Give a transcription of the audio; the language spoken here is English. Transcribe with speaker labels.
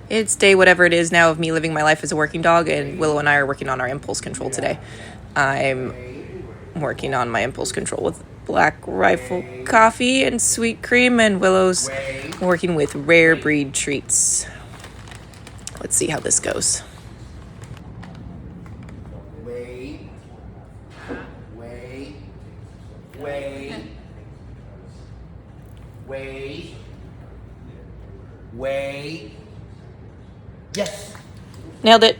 Speaker 1: It's day whatever it is now of me living my life as a working dog, and Willow and I are working on our impulse control today. I'm working on my impulse control with Black Rifle coffee and sweet cream, and Willow's working with rare breed treats. Let's see how this goes.
Speaker 2: Wait. Yes.
Speaker 1: Nailed it.